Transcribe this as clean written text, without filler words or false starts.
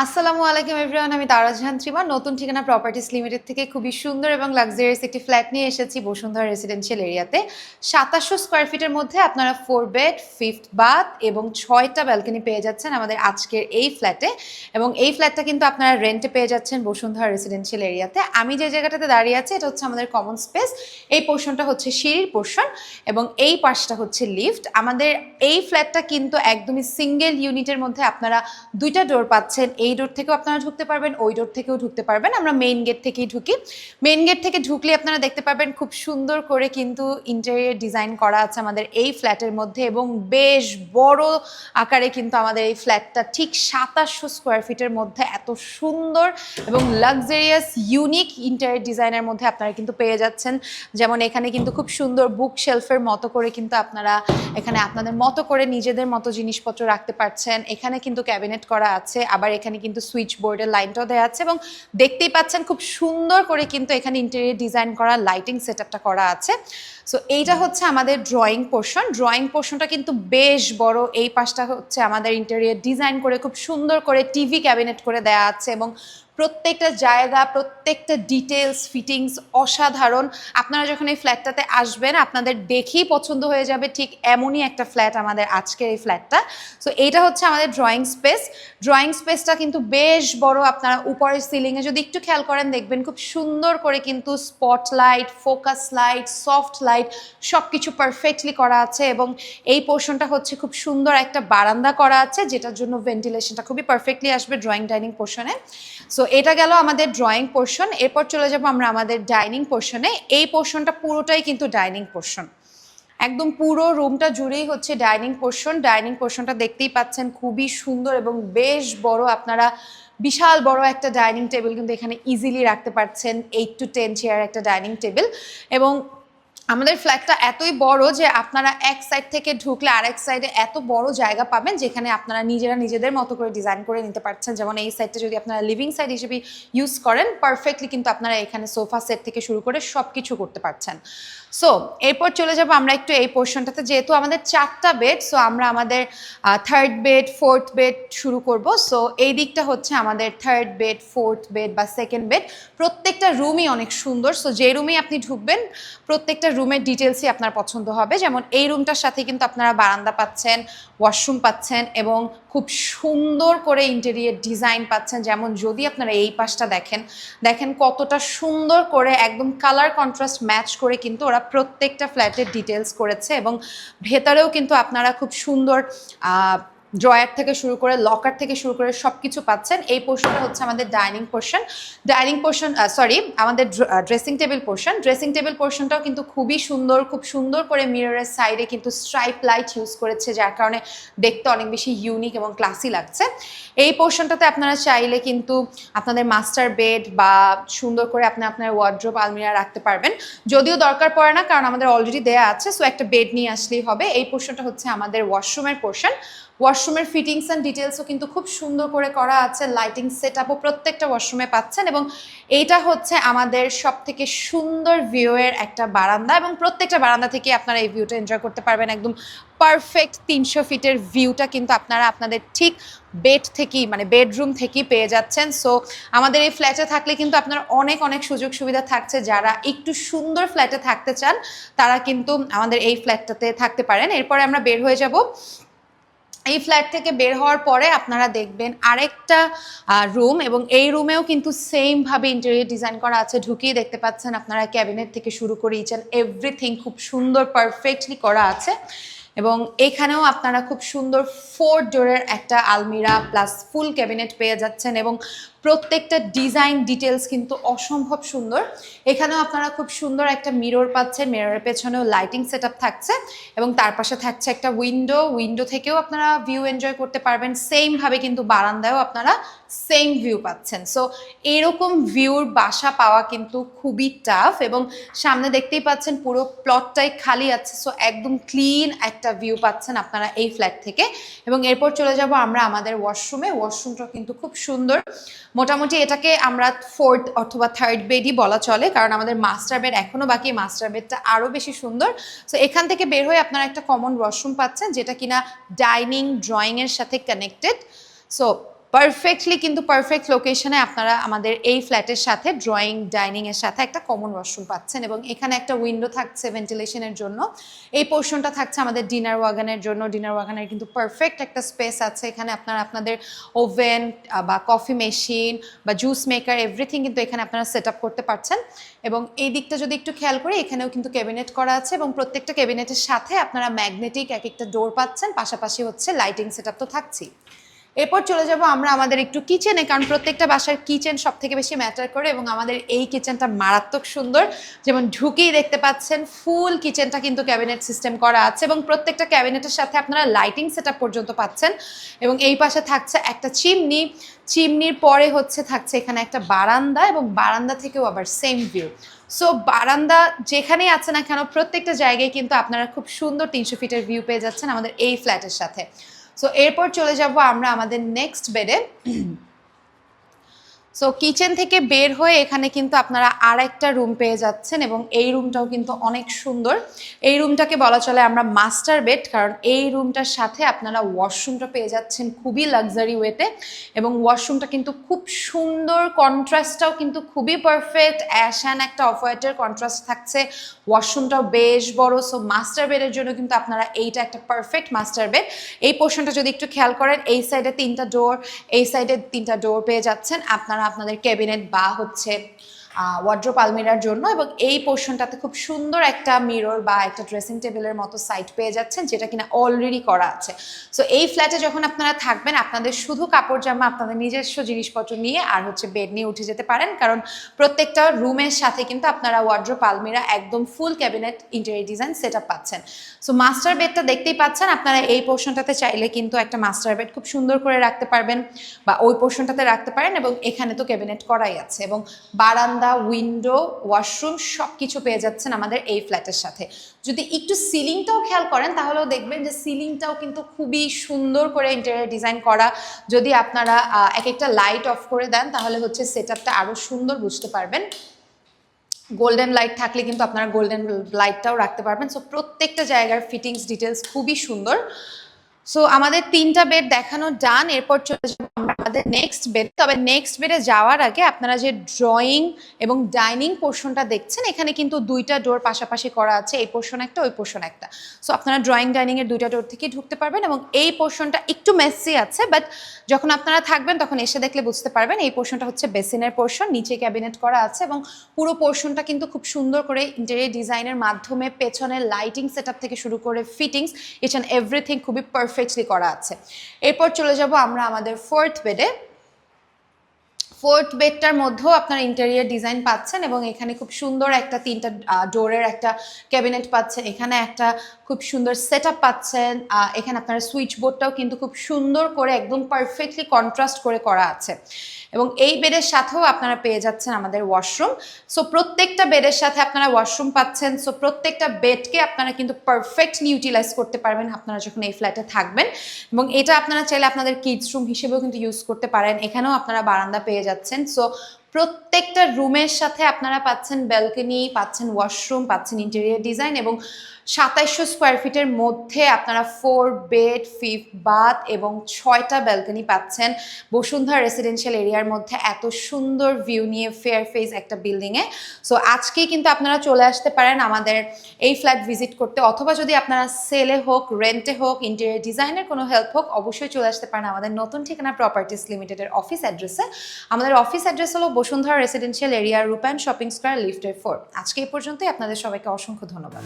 আসসালামু আলাইকুম এভরিওয়ান, আমি তারা জাহান ত্রিমা নতুন ঠিকানা প্রপার্টিস লিমিটেড থেকে খুবই সুন্দর এবং লাক্সারিয়াস একটি ফ্ল্যাট নিয়ে এসেছি বসুন্ধরা রেসিডেন্সিয়াল এরিয়াতে। 2700 স্কোয়ার ফিটের মধ্যে আপনারা 4 বেড, 5th বাথ এবং 6টা ব্যালকনি পেয়ে যাচ্ছেন আমাদের আজকের এই ফ্ল্যাটে। এবং এই ফ্ল্যাটটা কিন্তু আপনারা রেন্টে পেয়ে যাচ্ছেন বসুন্ধরা রেসিডেন্সিয়াল এরিয়াতে। আমি যে জায়গাটাতে দাঁড়িয়ে আছি এটা হচ্ছে আমাদের কমন স্পেস। এই পোর্শনটা হচ্ছে সিঁড়ির পোর্শন এবং এই পাশটা হচ্ছে লিফট। আমাদের এই ফ্ল্যাটটা কিন্তু একদমই সিঙ্গেল ইউনিটের মধ্যে আপনারা দুইটা ডোর পাচ্ছেন। এই ডোর থেকেও আপনারা ঢুকতে পারবেন, ওই ডোর থেকেও ঢুকতে পারবেন। আমরা মেইন গেট থেকেই ঢুকি। মেইন গেট থেকে ঢুকলে আপনারা দেখতে পারবেন খুব সুন্দর করে কিন্তু ইন্টেরিয়র ডিজাইন করা আছে আমাদের এই ফ্ল্যাটের মধ্যে এবং বেশ বড় আকারে কিন্তু আমাদের এই ফ্ল্যাটটা ঠিক 2700 স্কোয়ার ফিটের মধ্যে এত সুন্দর এবং লাক্সারিয়াস ইউনিক ইন্টেরিয়র ডিজাইনের মধ্যে আপনারা কিন্তু পেয়ে যাচ্ছেন। যেমন এখানে কিন্তু খুব সুন্দর বুক শেলফের মতো করে কিন্তু আপনারা এখানে আপনাদের মতো করে নিজেদের মতো জিনিসপত্র রাখতে পারছেন। এখানে কিন্তু ক্যাবিনেট করা আছে, আবার এখানে কিন্তু সুইচ বোর্ডের লাইনটাও দেওয়া আছে এবং দেখতেই পাচ্ছেন খুব সুন্দর করে কিন্তু এখানে ইন্টেরিয়র ডিজাইন করা লাইটিং সেটআপটা করা আছে। সো এইটা হচ্ছে আমাদের ড্রয়িং পোর্শন। ড্রয়িং পোর্শনটা কিন্তু বেশ বড়। এই পাশটা হচ্ছে আমাদের ইন্টেরিয়র ডিজাইন করে খুব সুন্দর করে টিভি ক্যাবিনেট করে দেওয়া আছে এবং প্রত্যেকটা জায়গা, প্রত্যেকটা ডিটেলস, ফিটিংস অসাধারণ। আপনারা যখন এই ফ্ল্যাটটাতে আসবেন আপনাদের দেখেই পছন্দ হয়ে যাবে ঠিক এমনই একটা ফ্ল্যাট আমাদের আজকের এই ফ্ল্যাটটা। সো এইটা হচ্ছে আমাদের ড্রয়িং স্পেস। ড্রয়িং স্পেসটা কিন্তু বেশ বড়। আপনারা উপরের সিলিংয়ে যদি একটু খেয়াল করেন দেখবেন খুব সুন্দর করে কিন্তু spotlight, focus light, soft light সব কিছু পারফেক্টলি করা আছে এবং এই পোর্শনটা হচ্ছে খুব সুন্দর একটা বারান্দা করা আছে যেটার জন্য ভেন্টিলেশনটা খুবই পারফেক্টলি আসবে ড্রয়িং ডাইনিং পোর্শনে। সো এটা গেল আমাদের ড্রয়িং পোর্শন। এরপর চলে যাব আমরা আমাদের ডাইনিং পোর্শনে। এই পোর্শনটা পুরোটাই কিন্তু ডাইনিং পোর্শন, একদম পুরো রুমটা জুড়েই হচ্ছে ডাইনিং পোর্শন। ডাইনিং পোর্শনটা দেখতেই পাচ্ছেন খুবই সুন্দর এবং বেশ বড়। আপনারা বিশাল বড় একটা ডাইনিং টেবিল কিন্তু এখানে ইজিলি রাখতে পারছেন, 8 to 10 চেয়ার একটা ডাইনিং টেবিল। এবং আমাদের ফ্ল্যাটটা এতই বড় যে আপনারা এক সাইড থেকে ঢুকলে আরেক সাইডে এত বড় জায়গা পাবেন যেখানে আপনারা নিজেরা নিজেদের মতো করে ডিজাইন করে নিতে পারছেন। যেমন এই সাইডটা যদি আপনারা লিভিং সাইড হিসেবে ইউজ করেন পারফেক্টলি কিন্তু আপনারা এখানে সোফা সেট থেকে শুরু করে সব কিছু করতে পারছেন। সো এরপর চলে যাব আমরা একটু এই পোর্শনটাতে। যেহেতু আমাদের 4টা বেড, সো আমরা আমাদের 3rd বেড, 4th বেড শুরু করব। সো এই দিকটা হচ্ছে আমাদের 3rd বেড, 4th বেড বা 2nd বেড। প্রত্যেকটা রুমই অনেক সুন্দর। সো যে রুমে আপনি ঢুকবেন প্রত্যেকটা রুমের ডিটেলসই আপনার পছন্দ হবে। যেমন এই রুমটার সাথে কিন্তু আপনারা বারান্দা পাচ্ছেন, ওয়াশরুম পাচ্ছেন এবং খুব সুন্দর করে ইন্টেরিয়র ডিজাইন পাচ্ছেন। যেমন যদি আপনারা এই পাশটা দেখেন কতটা সুন্দর করে একদম কালার কন্ট্রাস্ট ম্যাচ করে কিন্তু ওরা প্রত্যেকটা ফ্ল্যাটের ডিটেলস করেছে এবং ভেতরেও কিন্তু আপনারা খুব সুন্দর ড্রয়ার থেকে শুরু করে লকার থেকে শুরু করে সব কিছু পাচ্ছেন। এই পোর্শনটা হচ্ছে আমাদের ডাইনিং পোর্শন। আমাদের dressing table portion. Dressing table পোর্শনটাও কিন্তু খুবই সুন্দর, খুব সুন্দর করে মিররের সাইডে কিন্তু স্ট্রাইপ লাইট ইউজ করেছে যার কারণে দেখতে অনেক বেশি ইউনিক এবং ক্লাসি লাগছে। এই পোর্শনটাতে আপনারা চাইলে কিন্তু আপনাদের মাস্টার বেড বা সুন্দর করে আপনার ওয়ার্ড্রোব আলমিরা রাখতে পারবেন, যদিও দরকার পড়ে না কারণ আমাদের অলরেডি দেয়া আছে। সো একটা বেড নিয়ে আসলেই হবে। এই পোর্শনটা হচ্ছে আমাদের ওয়াশরুমের পোর্শন। ওয়াশরুমের ফিটিংস অ্যান্ড ডিটেলসও কিন্তু খুব সুন্দর করে করা আছে। লাইটিং সেট আপও প্রত্যেকটা ওয়াশরুমে পাচ্ছেন এবং এইটা হচ্ছে আমাদের সব থেকে সুন্দর ভিউয়ের একটা বারান্দা এবং প্রত্যেকটা বারান্দা থেকে আপনারা এই ভিউটা এনজয় করতে পারবেন। একদম পারফেক্ট 300 ফিটের ভিউটা কিন্তু আপনারা আপনাদের ঠিক বেড থেকেই মানে বেডরুম থেকেই পেয়ে যাচ্ছেন। সো আমাদের এই ফ্ল্যাটে থাকলে কিন্তু আপনার অনেক অনেক সুযোগ সুবিধা থাকছে। যারা একটু সুন্দর ফ্ল্যাটে থাকতে চান তারা কিন্তু আমাদের এই ফ্ল্যাটটাতে থাকতে পারেন। এরপরে আমরা বের হয়ে যাব। এই ফ্ল্যাট থেকে বের হওয়ার পরে আপনারা দেখবেন আরেকটা রুম এবং এই রুমেও কিন্তু সেমভাবে ইন্টেরিয়র ডিজাইন করা আছে। ঢুকিয়ে দেখতে পাচ্ছেন আপনারা ক্যাবিনেট থেকে শুরু করে ইচ অ্যান্ড এভরিথিং খুব সুন্দর পারফেক্টলি করা আছে এবং এখানেও আপনারা খুব সুন্দর 4 ডোরের একটা আলমিরা প্লাস ফুল ক্যাবিনেট পেয়ে যাচ্ছেন এবং প্রত্যেকটা ডিজাইন ডিটেলস কিন্তু অসম্ভব সুন্দর। এখানেও আপনারা খুব সুন্দর একটা মিরর পাচ্ছেন, মিররের পেছনেও লাইটিং সেট আপ থাকছে এবং তার পাশে থাকছে একটা উইন্ডো থেকেও আপনারা ভিউ এনজয় করতে পারবেন। সেমভাবে কিন্তু বারান্দায়ও আপনারা সেম ভিউ পাচ্ছেন। সো এরকম ভিউর বাসা পাওয়া কিন্তু খুবই টাফ এবং সামনে দেখতেই পাচ্ছেন পুরো প্লটটাই খালি আছে। সো একদম ক্লিন একটা ভিউ পাচ্ছেন আপনারা এই ফ্ল্যাট থেকে। এবং এরপর চলে যাব আমরা আমাদের ওয়াশরুমে। ওয়াশরুমটা কিন্তু খুব সুন্দর। মোটামুটি এটাকে আমরা 4th অথবা 3rd বেডই বলা চলে কারণ আমাদের মাস্টার বেড এখনো বাকি। মাস্টার বেডটা আরো বেশি সুন্দর। সো এখান থেকে বের হয়ে আপনারা একটা কমন ওয়াশরুম পাচ্ছেন যেটা কিনা ডাইনিং ড্রয়িং এর সাথে কানেক্টেড। সো পারফেক্টলি কিন্তু পারফেক্ট লোকেশনে আপনারা আমাদের এই ফ্ল্যাটের সাথে ড্রয়িং ডাইনিং এর সাথে একটা কমন ওয়াশরুম পাচ্ছেন এবং এখানে একটা উইন্ডো থাকছে ভেন্টিলেশনের জন্য। এই পোর্শনটা থাকছে আমাদের ডিনার ওয়াগনের জন্য। ডিনার ওয়াগনের কিন্তু পারফেক্ট একটা স্পেস আছে, এখানে আপনারা আপনাদের ওভেন বা কফি মেশিন বা জুস মেকার এভরিথিং কিন্তু এখানে আপনারা সেট আপ করতে পারছেন। এবং এই দিকটা যদি একটু খেয়াল করি, এখানেও কিন্তু ক্যাবিনেট করা আছে এবং প্রত্যেকটা ক্যাবিনেটের সাথে আপনারা ম্যাগনেটিক এক একটা ডোর পাচ্ছেন, পাশাপাশি হচ্ছে লাইটিং সেট আপ তো থাকছেই। এরপর চলে যাব আমরা আমাদের একটু কিচেনে, কারণ প্রত্যেকটা বাসার কিচেন সব থেকে বেশি ম্যাটার করে এবং আমাদের এই কিচেনটা মারাত্মক সুন্দর। যেমন ঢুকেই দেখতে পাচ্ছেন ফুল কিচেনটা কিন্তু ক্যাবিনেট সিস্টেম করা আছে এবং প্রত্যেকটা ক্যাবিনেটের সাথে আপনারা লাইটিং সেট আপ পর্যন্ত পাচ্ছেন। এবং এই পাশে থাকছে একটা চিমনি, চিমনির পরে হচ্ছে থাকছে এখানে একটা বারান্দা এবং বারান্দা থেকেও আবার সেম ভিউ। সো বারান্দা যেখানেই আছে না কেন প্রত্যেকটা জায়গায় কিন্তু আপনারা খুব সুন্দর 300 ফিটের ভিউ পেয়ে যাচ্ছেন আমাদের এই ফ্ল্যাটের সাথে। সো এরপর চলে যাব আমরা আমাদের নেক্সট বেডে। সো কিচেন থেকে বের হয়ে এখানে কিন্তু আপনারা আর একটা রুম পেয়ে যাচ্ছেন এবং এই রুমটাও কিন্তু অনেক সুন্দর। এই রুমটাকে বলা চলে আমরা মাস্টার বেড, কারণ এই রুমটার সাথে আপনারা ওয়াশরুমটা পেয়ে যাচ্ছেন খুবই লাক্সারি ওয়েতে এবং ওয়াশরুমটা কিন্তু খুব সুন্দর, কন্ট্রাস্টটাও কিন্তু খুবই পারফেক্ট, অ্যাশ অ্যান্ড একটা অফ হোয়াইটের কন্ট্রাস্ট থাকছে। ওয়াশরুমটাও বেশ বড়। সো মাস্টার বেডের জন্য কিন্তু আপনারা এইটা একটা পারফেক্ট মাস্টার বেড। এই পোর্শনটা যদি একটু খেয়াল করেন, এই সাইডে 3টা ডোর, এই সাইডে 3টা ডোর পেয়ে যাচ্ছেন আপনারা আপনাদের ক্যাবিনেট বা হচ্ছে ওয়ার্ড্রোব আলমিরার জন্য। এবং এই পোর্শনটাতে খুব সুন্দর একটা মিরর বা একটা ড্রেসিং টেবিলের মতো সাইড পেয়ে যাচ্ছেন, যেটা কিনা অলরেডি করা আছে। সো এই ফ্ল্যাটে যখন আপনারা থাকবেন, আপনাদের শুধু কাপড় জামা, আপনাদের নিজস্ব জিনিসপত্র নিয়ে আর হচ্ছে বেড নিয়ে উঠে যেতে পারেন, কারণ প্রত্যেকটা রুমের সাথে কিন্তু আপনারা ওয়ার্ড্রোব আলমিরা একদম ফুল cabinet interior design set up পাচ্ছেন। সো মাস্টার বেডটা দেখতেই পাচ্ছেন, আপনারা এই পোর্শনটাতে চাইলে কিন্তু একটা মাস্টার বেড খুব সুন্দর করে রাখতে পারবেন বা ওই পোর্শনটাতে রাখতে পারেন এবং এখানে তো ক্যাবিনেট করাই আছে এবং বারান্দা, উইন্ডো, ওয়াশরুম সব কিছু পেয়ে যাচ্ছেন আমাদের এই ফ্ল্যাটের সাথে। যদি একটু সিলিংটাও খেয়াল করেন তাহলেও দেখবেন যে সিলিংটাও কিন্তু খুবই সুন্দর করে ইন্টেরিয়র ডিজাইন করা। যদি আপনারা এক একটা লাইট অফ করে দেন তাহলে হচ্ছে সেট আপটা আরও সুন্দর বুঝতে পারবেন। গোল্ডেন লাইট থাকলে কিন্তু আপনারা গোল্ডেন লাইটটাও রাখতে পারবেন। সো প্রত্যেকটা জায়গার ফিটিংস ডিটেলস খুবই সুন্দর। সো আমাদের 3টা বেড দেখানো ডান। এরপর চলে যাবো আমরা আমাদের নেক্সট বেড। তবে নেক্সট বেডে যাওয়ার আগে আপনারা যে ড্রয়িং এবং ডাইনিং পোর্শনটা দেখছেন, এখানে কিন্তু 2টা ডোর পাশাপাশি করা আছে, এই পোর্শন একটা, ওই পোর্শন একটা। সো আপনারা ড্রয়িং ডাইনিংয়ের 2টা ডোর থেকে ঢুকতে পারবেন এবং এই পোর্শনটা একটু মেসি আছে, বাট যখন আপনারা থাকবেন তখন এসে দেখলে বুঝতে পারবেন। এই পোর্শনটা হচ্ছে বেসিনের পোর্শন, নিচে ক্যাবিনেট করা আছে এবং পুরো পোর্শনটা কিন্তু খুব সুন্দর করে ইন্টেরিয়র ডিজাইনের মাধ্যমে পেছনের লাইটিং সেট আপ থেকে শুরু করে ফিটিংস, ইচ অ্যান্ড এভরিথিং খুবই পারফেক্টলি করা আছে। এরপর চলে যাব আমরা আমাদের 4th বেডে। 4th বেডটার মধ্যেও আপনারা ইন্টেরিয়র ডিজাইন পাচ্ছেন এবং এখানে খুব সুন্দর একটা 3টা ডোরের একটা ক্যাবিনেট পাচ্ছেন, এখানে একটা খুব সুন্দর সেট আপ পাচ্ছেন। এখানে আপনারা সুইচ বোর্ডটাও কিন্তু খুব সুন্দর করে একদম পারফেক্টলি কন্ট্রাস্ট করে করা আছে এবং এই বেডের সাথেও আপনারা পেয়ে যাচ্ছেন আমাদের ওয়াশরুম। সো প্রত্যেকটা বেডের সাথে আপনারা ওয়াশরুম পাচ্ছেন। সো প্রত্যেকটা বেডকে আপনারা কিন্তু পারফেক্টলি ইউটিলাইজ করতে পারবেন আপনারা যখন এই ফ্ল্যাটে থাকবেন এবং এটা আপনারা চাইলে আপনাদের কিডস রুম হিসেবেও কিন্তু ইউজ করতে পারেন। এখানেও আপনারা বারান্দা পেয়ে যাচ্ছেন। সো প্রত্যেকটা রুমের সাথে আপনারা পাচ্ছেন ব্যালকনি, পাচ্ছেন ওয়াশরুম, পাচ্ছেন ইন্টেরিয়র ডিজাইন এবং 2700 স্কোয়ার ফিটের মধ্যে আপনারা 4 বেড, 5 বাথ এবং 6টা ব্যালকনি পাচ্ছেন বসুন্ধরা রেসিডেন্সিয়াল এরিয়ার মধ্যে এত সুন্দর ভিউ নিয়ে ফেয়ার ফেজ একটা বিল্ডিংয়ে। সো আজকেই কিন্তু আপনারা চলে আসতে পারেন আমাদের এই ফ্ল্যাট ভিজিট করতে, অথবা যদি আপনারা সেলে হোক, রেন্টে হোক, ইন্টেরিয়র ডিজাইনের কোনো হেল্প হোক, অবশ্যই চলে আসতে পারেন আমাদের নতুন ঠিকানা প্রপার্টিস লিমিটেডের অফিস অ্যাড্রেসে। আমাদের অফিস অ্যাড্রেস হলো বসুন্ধরা রেসিডেন্সিয়াল এরিয়া, রূপায়ণ শপিং স্কোয়ার, লিফটের 4। আজকে এই পর্যন্তই। আপনাদের সবাইকে অসংখ্য ধন্যবাদ।